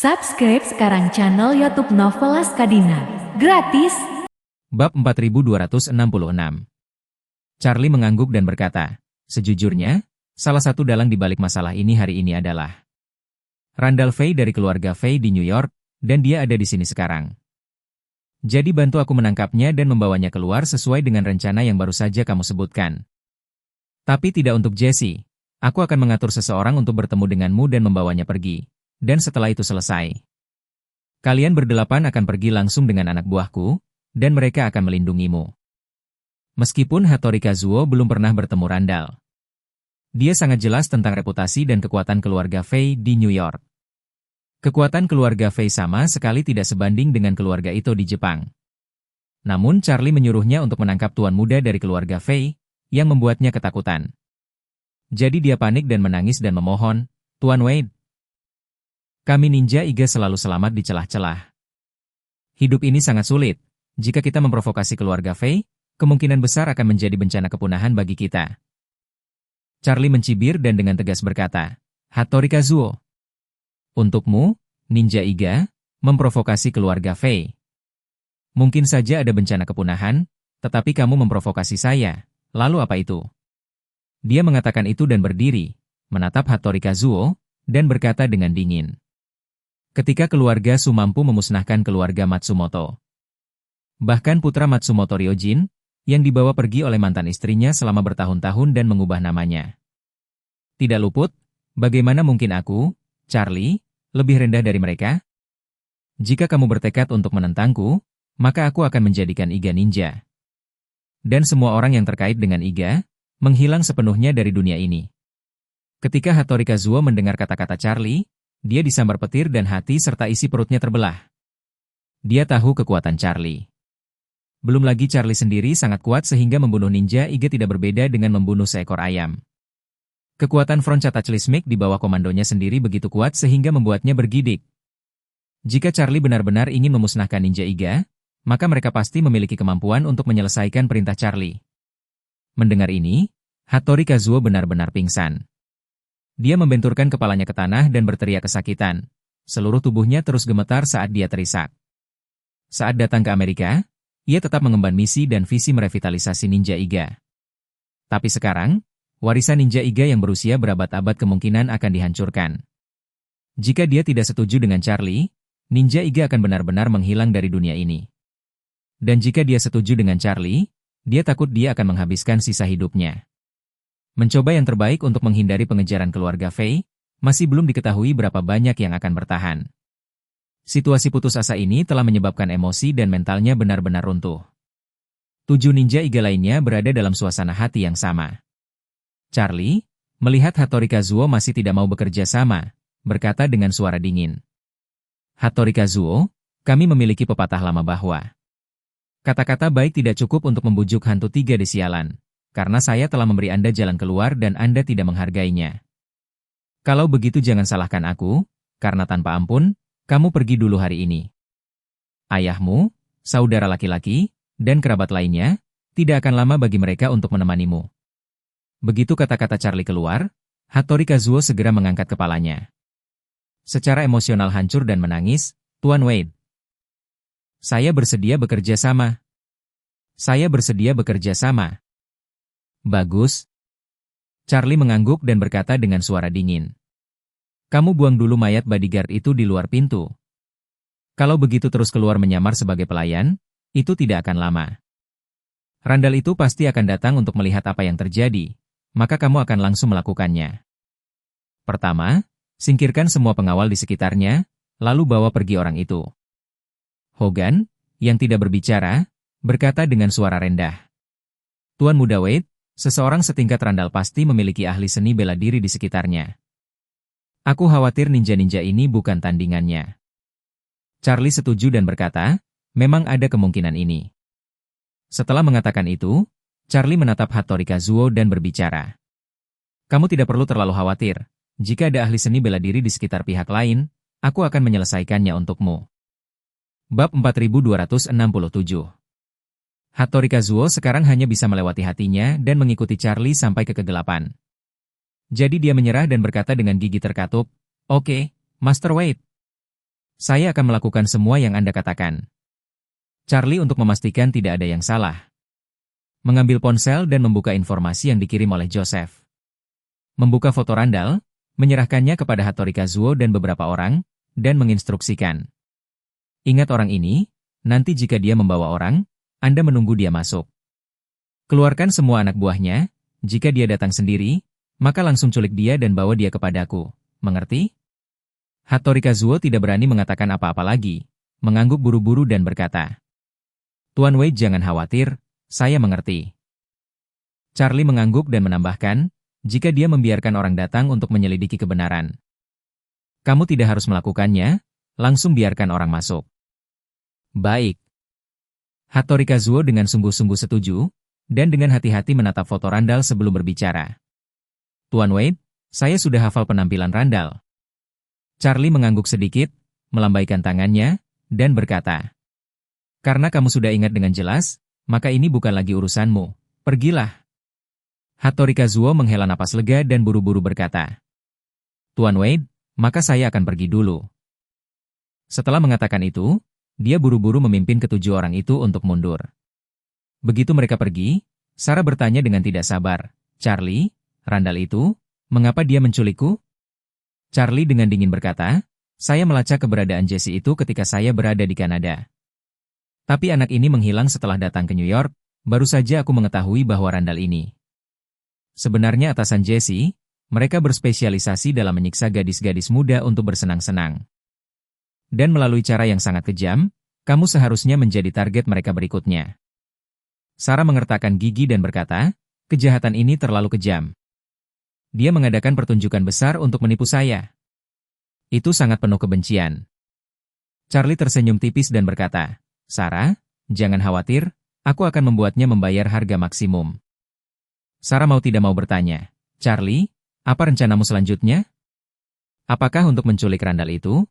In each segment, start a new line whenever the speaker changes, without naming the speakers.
Subscribe sekarang channel YouTube Novelas Kadina. Gratis.
Bab 4266. Charlie mengangguk dan berkata, sejujurnya, salah satu dalang di balik masalah ini hari ini adalah Randall Fay dari keluarga Fay di New York, dan dia ada di sini sekarang. Jadi bantu aku menangkapnya dan membawanya keluar sesuai dengan rencana yang baru saja kamu sebutkan. Tapi tidak untuk Jesse. Aku akan mengatur seseorang untuk bertemu denganmu dan membawanya pergi. Dan setelah itu selesai, kalian berdelapan akan pergi langsung dengan anak buahku, dan mereka akan melindungimu. Meskipun Hattori Kazuo belum pernah bertemu Randall, dia sangat jelas tentang reputasi dan kekuatan keluarga Fay di New York. Kekuatan keluarga Fay sama sekali tidak sebanding dengan keluarga itu di Jepang. Namun Charlie menyuruhnya untuk menangkap tuan muda dari keluarga Fay, yang membuatnya ketakutan. Jadi dia panik dan menangis dan memohon, "Tuan Wade, kami Ninja Iga selalu selamat di celah-celah. Hidup ini sangat sulit. Jika kita memprovokasi keluarga Fay, kemungkinan besar akan menjadi bencana kepunahan bagi kita." Charlie mencibir dan dengan tegas berkata, "Hattori Kazuo, untukmu, Ninja Iga, memprovokasi keluarga Fay. Mungkin saja ada bencana kepunahan, tetapi kamu memprovokasi saya. Lalu apa itu?" Dia mengatakan itu dan berdiri, menatap Hattori Kazuo, dan berkata dengan dingin, "Ketika keluarga Su mampu memusnahkan keluarga Matsumoto, bahkan putra Matsumoto Ryojin, yang dibawa pergi oleh mantan istrinya selama bertahun-tahun dan mengubah namanya. Tidak luput, bagaimana mungkin aku, Charlie, lebih rendah dari mereka? Jika kamu bertekad untuk menentangku, maka aku akan menjadikan Iga ninja. Dan semua orang yang terkait dengan Iga, menghilang sepenuhnya dari dunia ini." Ketika Hattori Kazuo mendengar kata-kata Charlie, dia disambar petir dan hati serta isi perutnya terbelah. Dia tahu kekuatan Charlie. Belum lagi Charlie sendiri sangat kuat sehingga membunuh Ninja Iga tidak berbeda dengan membunuh seekor ayam. Kekuatan Froncatachlismic di bawah komandonya sendiri begitu kuat sehingga membuatnya bergidik. Jika Charlie benar-benar ingin memusnahkan Ninja Iga, maka mereka pasti memiliki kemampuan untuk menyelesaikan perintah Charlie. Mendengar ini, Hattori Kazuo benar-benar pingsan. Dia membenturkan kepalanya ke tanah dan berteriak kesakitan. Seluruh tubuhnya terus gemetar saat dia terisak. Saat datang ke Amerika, ia tetap mengemban misi dan visi merevitalisasi Ninja Iga. Tapi sekarang, warisan Ninja Iga yang berusia berabad-abad kemungkinan akan dihancurkan. Jika dia tidak setuju dengan Charlie, Ninja Iga akan benar-benar menghilang dari dunia ini. Dan jika dia setuju dengan Charlie, dia takut dia akan menghabiskan sisa hidupnya. Mencoba yang terbaik untuk menghindari pengejaran keluarga Fay, masih belum diketahui berapa banyak yang akan bertahan. Situasi putus asa ini telah menyebabkan emosi dan mentalnya benar-benar runtuh. 7 Ninja Iga lainnya berada dalam suasana hati yang sama. Charlie, melihat Hattori Kazuo masih tidak mau bekerja sama, berkata dengan suara dingin, "Hattori Kazuo, kami memiliki pepatah lama bahwa kata-kata baik tidak cukup untuk membujuk hantu 3 desialan. Karena saya telah memberi Anda jalan keluar dan Anda tidak menghargainya. Kalau begitu jangan salahkan aku, karena tanpa ampun, kamu pergi dulu hari ini. Ayahmu, saudara laki-laki, dan kerabat lainnya, tidak akan lama bagi mereka untuk menemanimu." Begitu kata-kata Charlie keluar, Hattori Kazuo segera mengangkat kepalanya. Secara emosional hancur dan menangis, "Tuan Wade, saya bersedia bekerja sama. Saya bersedia bekerja sama." "Bagus." Charlie mengangguk dan berkata dengan suara dingin, "Kamu buang dulu mayat bodyguard itu di luar pintu. Kalau begitu terus keluar menyamar sebagai pelayan, itu tidak akan lama. Randall itu pasti akan datang untuk melihat apa yang terjadi, maka kamu akan langsung melakukannya. Pertama, singkirkan semua pengawal di sekitarnya, lalu bawa pergi orang itu." Hogan, yang tidak berbicara, berkata dengan suara rendah, "Tuan Muda Wade, seseorang setingkat Randall pasti memiliki ahli seni bela diri di sekitarnya. Aku khawatir ninja-ninja ini bukan tandingannya." Charlie setuju dan berkata, "Memang ada kemungkinan ini." Setelah mengatakan itu, Charlie menatap Hattori Kazuo dan berbicara, "Kamu tidak perlu terlalu khawatir. Jika ada ahli seni bela diri di sekitar pihak lain, aku akan menyelesaikannya untukmu." Bab 4267. Hattori Kazuo sekarang hanya bisa melewati hatinya dan mengikuti Charlie sampai ke kegelapan. Jadi dia menyerah dan berkata dengan gigi terkatup, "Oke, Master Wade. Saya akan melakukan semua yang Anda katakan. Charlie untuk memastikan tidak ada yang salah, mengambil ponsel dan membuka informasi yang dikirim oleh Joseph. Membuka foto Randall, menyerahkannya kepada Hattori Kazuo dan beberapa orang, dan menginstruksikan. Ingat orang ini, nanti jika dia membawa orang, Anda menunggu dia masuk. Keluarkan semua anak buahnya, jika dia datang sendiri, maka langsung culik dia dan bawa dia kepadaku. Mengerti? Hattori Kazuo tidak berani mengatakan apa-apa lagi, mengangguk buru-buru dan berkata, Tuan Wei jangan khawatir, saya mengerti. Charlie mengangguk dan menambahkan, jika dia membiarkan orang datang untuk menyelidiki kebenaran. Kamu tidak harus melakukannya, langsung biarkan orang masuk. Baik. Hattori Kazuo dengan sungguh-sungguh setuju, dan dengan hati-hati menatap foto Randall sebelum berbicara. Tuan Wei, saya sudah hafal penampilan Randall. Charlie mengangguk sedikit, melambaikan tangannya, dan berkata, Karena kamu sudah ingat dengan jelas, maka ini bukan lagi urusanmu, pergilah. Hattori Kazuo menghela napas lega dan buru-buru berkata, Tuan Wei, maka saya akan pergi dulu. Setelah mengatakan itu, dia buru-buru memimpin ketujuh orang itu untuk mundur. Begitu mereka pergi, Sarah bertanya dengan tidak sabar, Charlie, Randall itu, mengapa dia menculikku? Charlie dengan dingin berkata, saya melacak keberadaan Jesse itu ketika saya berada di Kanada. Tapi anak ini menghilang setelah datang ke New York, baru saja aku mengetahui bahwa Randall ini. Sebenarnya atasan Jesse, mereka berspesialisasi dalam menyiksa gadis-gadis muda untuk bersenang-senang. Dan melalui cara yang sangat kejam, kamu seharusnya menjadi target mereka berikutnya. Sarah mengertakkan gigi dan berkata, kejahatan ini terlalu kejam. Dia mengadakan pertunjukan besar untuk menipu saya. Itu sangat penuh kebencian. Charlie tersenyum tipis dan berkata, Sarah, jangan khawatir, aku akan membuatnya membayar harga maksimum. Sarah mau tidak mau bertanya, Charlie, apa rencanamu selanjutnya? Apakah untuk menculik Randall itu?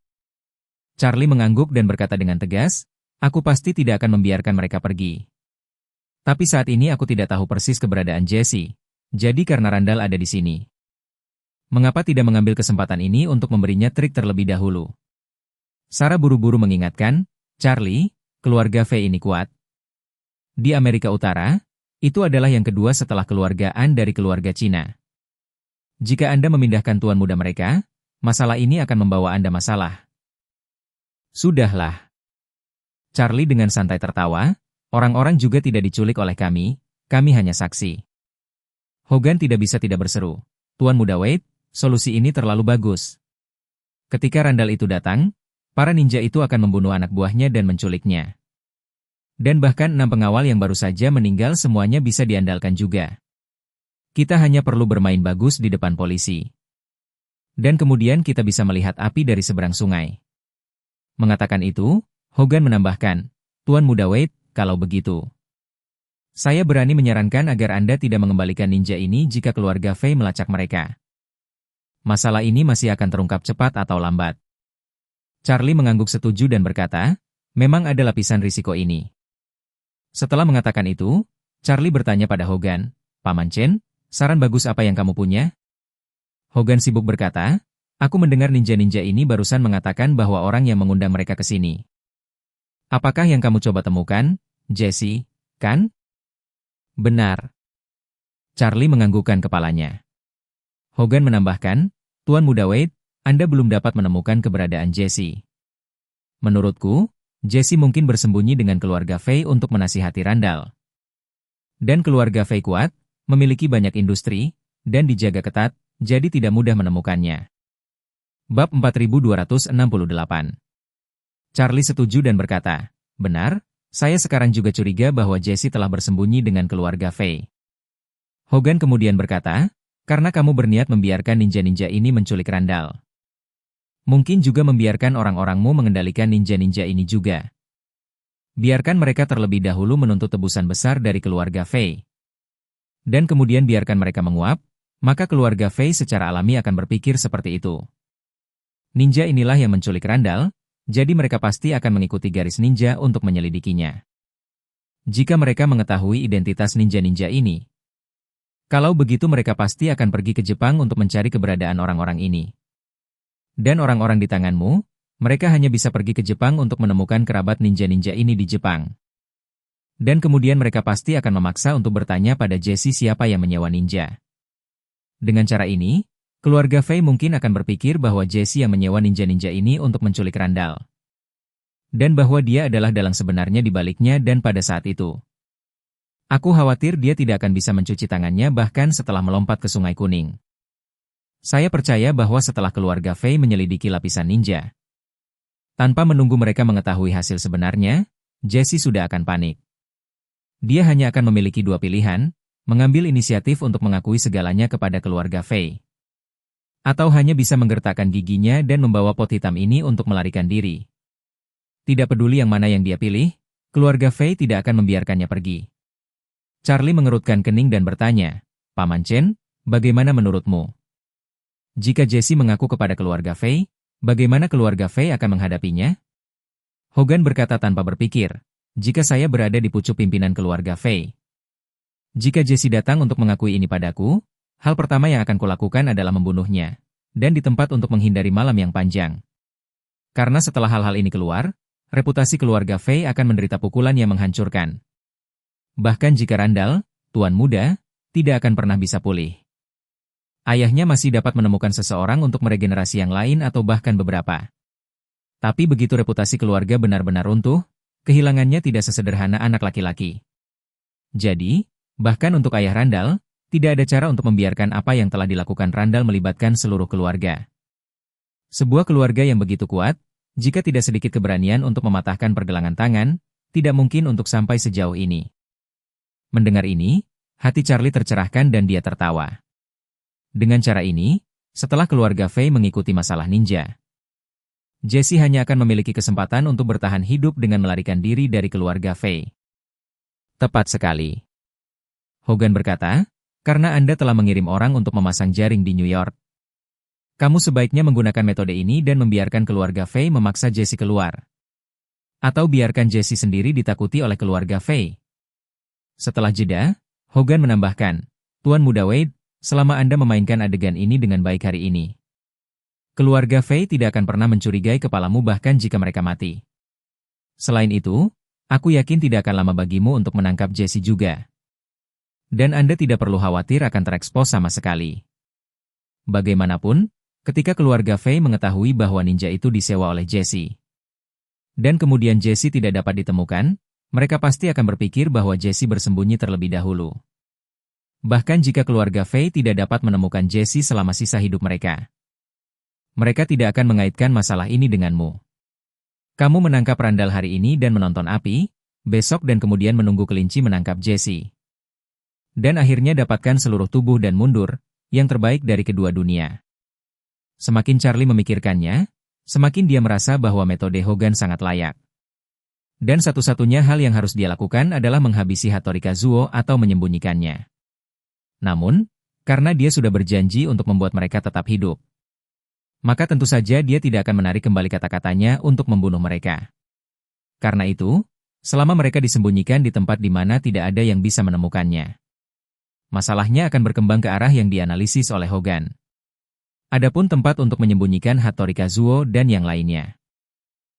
Charlie mengangguk dan berkata dengan tegas, aku pasti tidak akan membiarkan mereka pergi. Tapi saat ini aku tidak tahu persis keberadaan Jesse, jadi karena Randall ada di sini. Mengapa tidak mengambil kesempatan ini untuk memberinya trik terlebih dahulu? Sarah buru-buru mengingatkan, Charlie, keluarga Fei ini kuat. Di Amerika Utara, itu adalah yang kedua setelah keluarga An dari keluarga Cina. Jika Anda memindahkan tuan muda mereka, masalah ini akan membawa Anda masalah. Sudahlah. Charlie dengan santai tertawa, orang-orang juga tidak diculik oleh kami hanya saksi. Hogan tidak bisa tidak berseru, Tuan Muda Wade, solusi ini terlalu bagus. Ketika Randall itu datang, para ninja itu akan membunuh anak buahnya dan menculiknya. Dan bahkan 6 pengawal yang baru saja meninggal semuanya bisa diandalkan juga. Kita hanya perlu bermain bagus di depan polisi. Dan kemudian kita bisa melihat api dari seberang sungai. Mengatakan itu, Hogan menambahkan, Tuan Muda Wade, kalau begitu. Saya berani menyarankan agar Anda tidak mengembalikan ninja ini jika keluarga Fei melacak mereka. Masalah ini masih akan terungkap cepat atau lambat. Charlie mengangguk setuju dan berkata, memang ada lapisan risiko ini. Setelah mengatakan itu, Charlie bertanya pada Hogan, Paman Chen, saran bagus apa yang kamu punya? Hogan sibuk berkata, aku mendengar ninja-ninja ini barusan mengatakan bahwa orang yang mengundang mereka ke sini. Apakah yang kamu coba temukan, Jesse, kan? Benar. Charlie menganggukkan kepalanya. Hogan menambahkan, Tuan Muda Wade, Anda belum dapat menemukan keberadaan Jesse. Menurutku, Jesse mungkin bersembunyi dengan keluarga Fei untuk menasihati Randall. Dan keluarga Fei kuat, memiliki banyak industri, dan dijaga ketat, jadi tidak mudah menemukannya. Bab 4268. Charlie setuju dan berkata, benar, saya sekarang juga curiga bahwa Jesse telah bersembunyi dengan keluarga Fei. Hogan kemudian berkata, karena kamu berniat membiarkan ninja-ninja ini menculik Randall. Mungkin juga membiarkan orang-orangmu mengendalikan ninja-ninja ini juga. Biarkan mereka terlebih dahulu menuntut tebusan besar dari keluarga Fei. Dan kemudian biarkan mereka menguap, maka keluarga Fei secara alami akan berpikir seperti itu. Ninja inilah yang menculik Randall, jadi mereka pasti akan mengikuti garis ninja untuk menyelidikinya. Jika mereka mengetahui identitas ninja-ninja ini, kalau begitu mereka pasti akan pergi ke Jepang untuk mencari keberadaan orang-orang ini. Dan orang-orang di tanganmu, mereka hanya bisa pergi ke Jepang untuk menemukan kerabat ninja-ninja ini di Jepang. Dan kemudian mereka pasti akan memaksa untuk bertanya pada Jessie siapa yang menyewa ninja. Dengan cara ini, keluarga Fei mungkin akan berpikir bahwa Jessie yang menyewa ninja-ninja ini untuk menculik Randall. Dan bahwa dia adalah dalang sebenarnya di baliknya dan pada saat itu. Aku khawatir dia tidak akan bisa mencuci tangannya bahkan setelah melompat ke Sungai Kuning. Saya percaya bahwa setelah keluarga Fei menyelidiki lapisan ninja, tanpa menunggu mereka mengetahui hasil sebenarnya, Jessie sudah akan panik. Dia hanya akan memiliki dua pilihan, mengambil inisiatif untuk mengakui segalanya kepada keluarga Fei. Atau hanya bisa menggertakkan giginya dan membawa pot hitam ini untuk melarikan diri. Tidak peduli yang mana yang dia pilih, keluarga Fei tidak akan membiarkannya pergi. Charlie mengerutkan kening dan bertanya, Paman Chen, bagaimana menurutmu? Jika Jessie mengaku kepada keluarga Fei, bagaimana keluarga Fei akan menghadapinya? Hogan berkata tanpa berpikir, jika saya berada di pucuk pimpinan keluarga Fei. Jika Jessie datang untuk mengakui ini padaku, hal pertama yang akan kulakukan adalah membunuhnya, dan di tempat untuk menghindari malam yang panjang. Karena setelah hal-hal ini keluar, reputasi keluarga Fei akan menderita pukulan yang menghancurkan. Bahkan jika Randall, tuan muda, tidak akan pernah bisa pulih. Ayahnya masih dapat menemukan seseorang untuk meregenerasi yang lain atau bahkan beberapa. Tapi begitu reputasi keluarga benar-benar runtuh, kehilangannya tidak sesederhana anak laki-laki. Jadi, bahkan untuk ayah Randall, tidak ada cara untuk membiarkan apa yang telah dilakukan Randall melibatkan seluruh keluarga. Sebuah keluarga yang begitu kuat, jika tidak sedikit keberanian untuk mematahkan pergelangan tangan, tidak mungkin untuk sampai sejauh ini. Mendengar ini, hati Charlie tercerahkan dan dia tertawa. Dengan cara ini, setelah keluarga Fei mengikuti masalah ninja, Jessie hanya akan memiliki kesempatan untuk bertahan hidup dengan melarikan diri dari keluarga Fei. Tepat sekali. Hogan berkata, karena Anda telah mengirim orang untuk memasang jaring di New York. Kamu sebaiknya menggunakan metode ini dan membiarkan keluarga Fei memaksa Jessie keluar. Atau biarkan Jessie sendiri ditakuti oleh keluarga Fei. Setelah jeda, Hogan menambahkan, Tuan Muda Wade, selama Anda memainkan adegan ini dengan baik hari ini, keluarga Fei tidak akan pernah mencurigai kepalamu bahkan jika mereka mati. Selain itu, aku yakin tidak akan lama bagimu untuk menangkap Jessie juga. Dan Anda tidak perlu khawatir akan terekspos sama sekali. Bagaimanapun, ketika keluarga Fei mengetahui bahwa ninja itu disewa oleh Jessie, dan kemudian Jessie tidak dapat ditemukan, mereka pasti akan berpikir bahwa Jessie bersembunyi terlebih dahulu. Bahkan jika keluarga Fei tidak dapat menemukan Jessie selama sisa hidup mereka, mereka tidak akan mengaitkan masalah ini denganmu. Kamu menangkap Randall hari ini dan menonton api, besok dan kemudian menunggu kelinci menangkap Jessie. Dan akhirnya dapatkan seluruh tubuh dan mundur, yang terbaik dari kedua dunia. Semakin Charlie memikirkannya, semakin dia merasa bahwa metode Hogan sangat layak. Dan satu-satunya hal yang harus dia lakukan adalah menghabisi Hattori Kazuo atau menyembunyikannya. Namun, karena dia sudah berjanji untuk membuat mereka tetap hidup, maka tentu saja dia tidak akan menarik kembali kata-katanya untuk membunuh mereka. Karena itu, selama mereka disembunyikan di tempat di mana tidak ada yang bisa menemukannya, masalahnya akan berkembang ke arah yang dianalisis oleh Hogan. Adapun tempat untuk menyembunyikan Hattori Kazuo dan yang lainnya,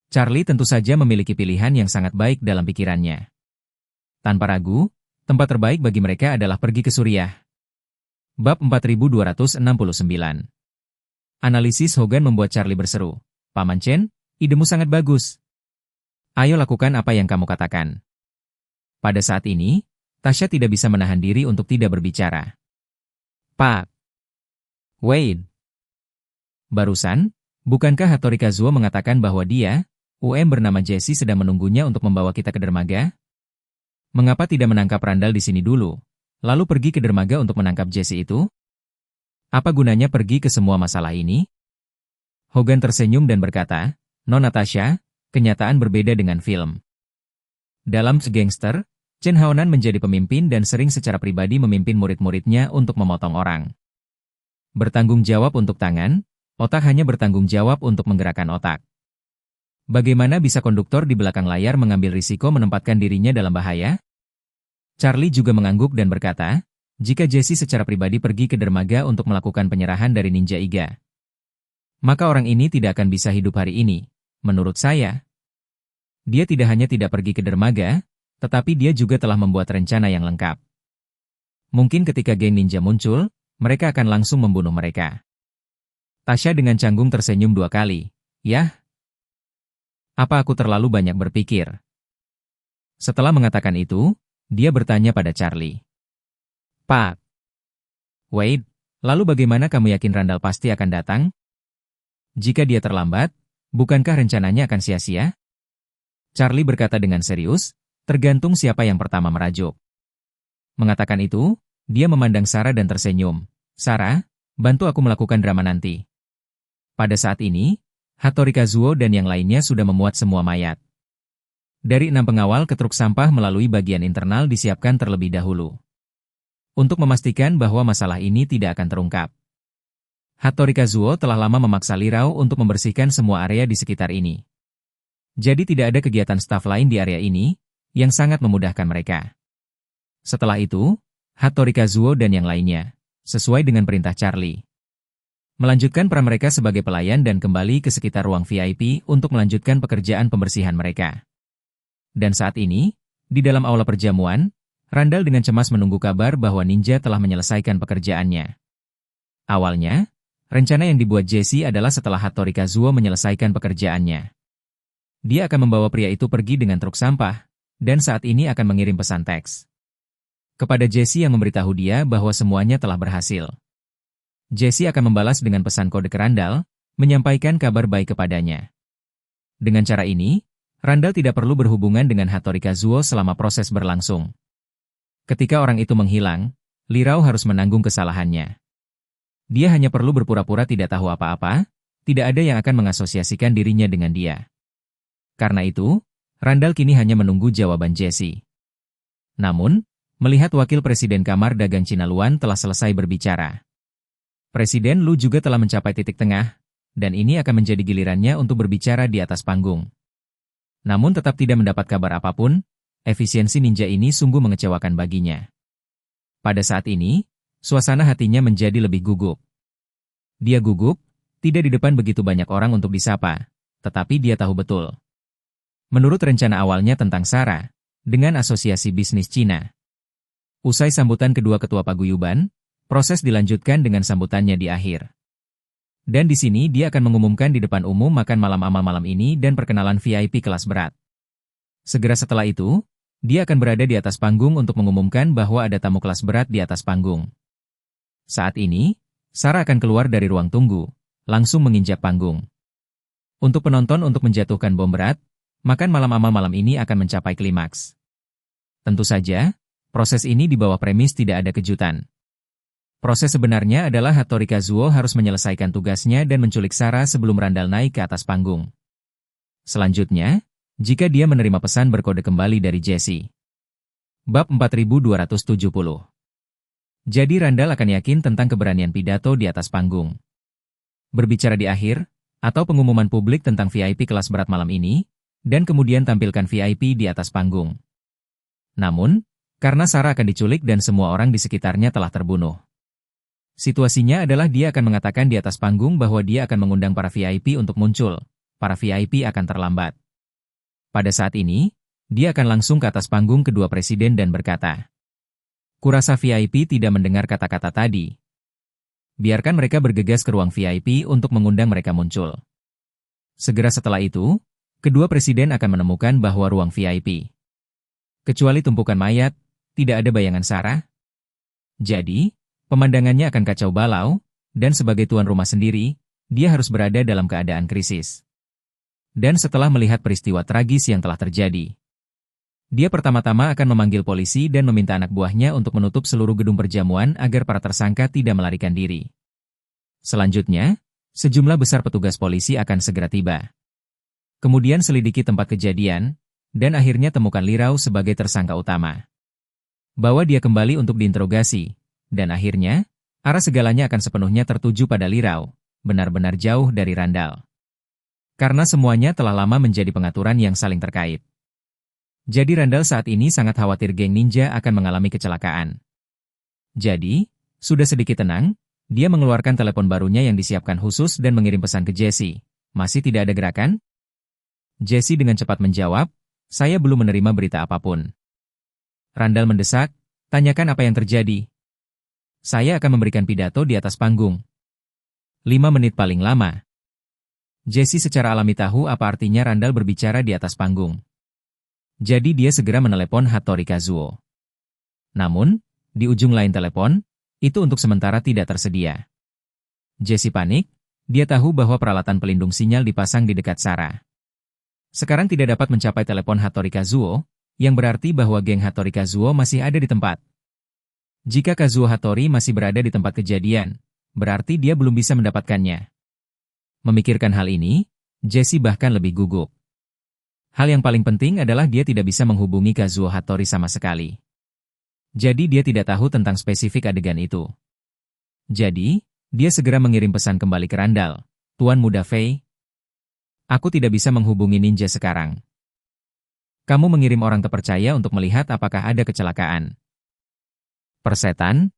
Charlie tentu saja memiliki pilihan yang sangat baik dalam pikirannya. Tanpa ragu, tempat terbaik bagi mereka adalah pergi ke Suriah. Bab 4269. Analisis Hogan membuat Charlie berseru, Paman Chen, idemu sangat bagus. Ayo lakukan apa yang kamu katakan. Pada saat ini, Tasha tidak bisa menahan diri untuk tidak berbicara. Pak Wade. Barusan, bukankah Hattori Kazuo mengatakan bahwa dia, bernama Jessie sedang menunggunya untuk membawa kita ke dermaga? Mengapa tidak menangkap Randall di sini dulu, lalu pergi ke dermaga untuk menangkap Jessie itu? Apa gunanya pergi ke semua masalah ini? Hogan tersenyum dan berkata, Nona Tasha, kenyataan berbeda dengan film. Dalam Gangster, Chen Haonan menjadi pemimpin dan sering secara pribadi memimpin murid-muridnya untuk memotong orang. Bertanggung jawab untuk tangan, otak hanya bertanggung jawab untuk menggerakkan otak. Bagaimana bisa konduktor di belakang layar mengambil risiko menempatkan dirinya dalam bahaya? Charlie juga mengangguk dan berkata, jika Jessie secara pribadi pergi ke dermaga untuk melakukan penyerahan dari Ninja Iga, maka orang ini tidak akan bisa hidup hari ini, menurut saya, dia tidak hanya tidak pergi ke dermaga, tetapi dia juga telah membuat rencana yang lengkap. Mungkin ketika geng ninja muncul, mereka akan langsung membunuh mereka. Tasha dengan canggung tersenyum 2 kali. Yah? Apa aku terlalu banyak berpikir? Setelah mengatakan itu, dia bertanya pada Charlie. Pak Wade, lalu bagaimana kamu yakin Randall pasti akan datang? Jika dia terlambat, bukankah rencananya akan sia-sia? Charlie berkata dengan serius, tergantung siapa yang pertama merajuk. Mengatakan itu, dia memandang Sarah dan tersenyum. Sarah, bantu aku melakukan drama nanti. Pada saat ini, Hattori Kazuo dan yang lainnya sudah memuat semua mayat. Dari 6 pengawal ke truk sampah melalui bagian internal disiapkan terlebih dahulu. Untuk memastikan bahwa masalah ini tidak akan terungkap. Hattori Kazuo telah lama memaksa Lirao untuk membersihkan semua area di sekitar ini. Jadi tidak ada kegiatan staf lain di area ini, yang sangat memudahkan mereka. Setelah itu, Hattori Kazuo dan yang lainnya, sesuai dengan perintah Charlie, melanjutkan peran mereka sebagai pelayan dan kembali ke sekitar ruang VIP untuk melanjutkan pekerjaan pembersihan mereka. Dan saat ini, di dalam aula perjamuan, Randall dengan cemas menunggu kabar bahwa ninja telah menyelesaikan pekerjaannya. Awalnya, rencana yang dibuat Jesse adalah setelah Hattori Kazuo menyelesaikan pekerjaannya, dia akan membawa pria itu pergi dengan truk sampah, dan saat ini akan mengirim pesan teks kepada Jesse yang memberitahu dia bahwa semuanya telah berhasil. Jesse akan membalas dengan pesan kode ke Randall, menyampaikan kabar baik kepadanya. Dengan cara ini, Randall tidak perlu berhubungan dengan Hattori Kazuo selama proses berlangsung. Ketika orang itu menghilang, Lirao harus menanggung kesalahannya. Dia hanya perlu berpura-pura tidak tahu apa-apa, tidak ada yang akan mengasosiasikan dirinya dengan dia. Karena itu, Randall kini hanya menunggu jawaban Jesse. Namun, melihat Wakil Presiden Kamar Dagang Cina Luan telah selesai berbicara, Presiden Lu juga telah mencapai titik tengah, dan ini akan menjadi gilirannya untuk berbicara di atas panggung. Namun tetap tidak mendapat kabar apapun, efisiensi ninja ini sungguh mengecewakan baginya. Pada saat ini, suasana hatinya menjadi lebih gugup. Dia gugup, tidak di depan begitu banyak orang untuk disapa, tetapi dia tahu betul. Menurut rencana awalnya tentang Sarah, dengan Asosiasi Bisnis Cina. Usai sambutan kedua ketua paguyuban, proses dilanjutkan dengan sambutannya di akhir. Dan di sini dia akan mengumumkan di depan umum makan malam amal malam ini dan perkenalan VIP kelas berat. Segera setelah itu, dia akan berada di atas panggung untuk mengumumkan bahwa ada tamu kelas berat di atas panggung. Saat ini, Sarah akan keluar dari ruang tunggu, langsung menginjak panggung. Untuk penonton untuk menjatuhkan bom berat, makan malam amal malam ini akan mencapai klimaks. Tentu saja, proses ini di bawah premis tidak ada kejutan. Proses sebenarnya adalah Hattori Kazuo harus menyelesaikan tugasnya dan menculik Sarah sebelum Randall naik ke atas panggung. Selanjutnya, jika dia menerima pesan berkode kembali dari Jesse. Bab 4270. Jadi Randall akan yakin tentang keberanian pidato di atas panggung. Berbicara di akhir, atau pengumuman publik tentang VIP kelas berat malam ini, dan kemudian tampilkan VIP di atas panggung. Namun, karena Sarah akan diculik dan semua orang di sekitarnya telah terbunuh. Situasinya adalah dia akan mengatakan di atas panggung bahwa dia akan mengundang para VIP untuk muncul. Para VIP akan terlambat. Pada saat ini, dia akan langsung ke atas panggung kedua presiden dan berkata, "Kurasa VIP tidak mendengar kata-kata tadi. Biarkan mereka bergegas ke ruang VIP untuk mengundang mereka muncul." Segera setelah itu, kedua presiden akan menemukan bahwa ruang VIP, kecuali tumpukan mayat, tidak ada bayangan Sarah. Jadi, pemandangannya akan kacau balau, dan sebagai tuan rumah sendiri, dia harus berada dalam keadaan krisis. Dan setelah melihat peristiwa tragis yang telah terjadi, dia pertama-tama akan memanggil polisi dan meminta anak buahnya untuk menutup seluruh gedung perjamuan agar para tersangka tidak melarikan diri. Selanjutnya, sejumlah besar petugas polisi akan segera tiba. Kemudian selidiki tempat kejadian, dan akhirnya temukan Lirao sebagai tersangka utama. Bawa dia kembali untuk diinterogasi, dan akhirnya, arah segalanya akan sepenuhnya tertuju pada Lirao, benar-benar jauh dari Randall. Karena semuanya telah lama menjadi pengaturan yang saling terkait. Jadi Randall saat ini sangat khawatir geng ninja akan mengalami kecelakaan. Jadi, sudah sedikit tenang, dia mengeluarkan telepon barunya yang disiapkan khusus dan mengirim pesan ke Jesse. Masih tidak ada gerakan? Jessie dengan cepat menjawab, saya belum menerima berita apapun. Randall mendesak, tanyakan apa yang terjadi. Saya akan memberikan pidato di atas panggung. 5 menit paling lama. Jessie secara alami tahu apa artinya Randall berbicara di atas panggung. Jadi dia segera menelepon Hattori Kazuo. Namun, di ujung lain telepon, itu untuk sementara tidak tersedia. Jessie panik, dia tahu bahwa peralatan pelindung sinyal dipasang di dekat Sarah. Sekarang tidak dapat mencapai telepon Hattori Kazuo, yang berarti bahwa geng Hattori Kazuo masih ada di tempat. Jika Kazuo Hattori masih berada di tempat kejadian, berarti dia belum bisa mendapatkannya. Memikirkan hal ini, Jessie bahkan lebih gugup. Hal yang paling penting adalah dia tidak bisa menghubungi Kazuo Hattori sama sekali. Jadi dia tidak tahu tentang spesifik adegan itu. Jadi, dia segera mengirim pesan kembali ke Randall. Tuan Muda Fei, aku tidak bisa menghubungi ninja sekarang. Kamu mengirim orang terpercaya untuk melihat apakah ada kecelakaan. Persetan?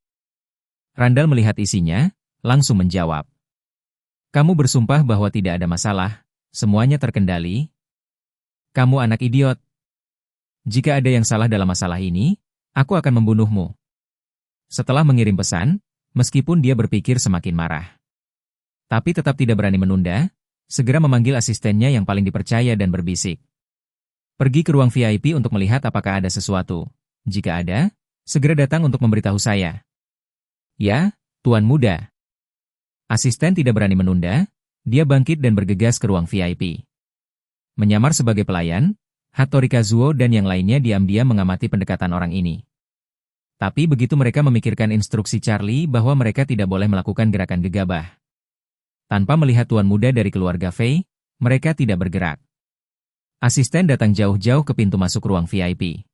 Randall melihat isinya, langsung menjawab. Kamu bersumpah bahwa tidak ada masalah, semuanya terkendali. Kamu anak idiot. Jika ada yang salah dalam masalah ini, aku akan membunuhmu. Setelah mengirim pesan, meskipun dia berpikir semakin marah, tapi tetap tidak berani menunda, segera memanggil asistennya yang paling dipercaya dan berbisik. Pergi ke ruang VIP untuk melihat apakah ada sesuatu. Jika ada, segera datang untuk memberitahu saya. Ya, Tuan Muda. Asisten tidak berani menunda, dia bangkit dan bergegas ke ruang VIP. Menyamar sebagai pelayan, Hattori Kazuo dan yang lainnya diam-diam mengamati pendekatan orang ini. Tapi begitu mereka memikirkan instruksi Charlie bahwa mereka tidak boleh melakukan gerakan gegabah. Tanpa melihat Tuan Muda dari keluarga Fei, mereka tidak bergerak. Asisten datang jauh-jauh ke pintu masuk ruang VIP.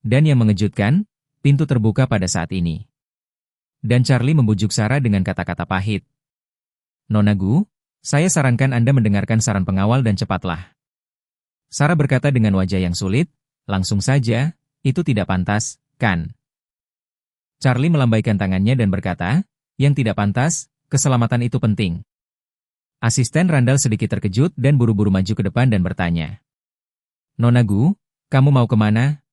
Dan yang mengejutkan, pintu terbuka pada saat ini. Dan Charlie membujuk Sarah dengan kata-kata pahit. Nona Gu, saya sarankan Anda mendengarkan saran pengawal dan cepatlah. Sarah berkata dengan wajah yang sulit, langsung saja, itu tidak pantas, kan? Charlie melambaikan tangannya dan berkata, yang tidak pantas, keselamatan itu penting. Asisten Randall sedikit terkejut dan buru-buru maju ke depan dan bertanya. Nona Gu, kamu mau kemana?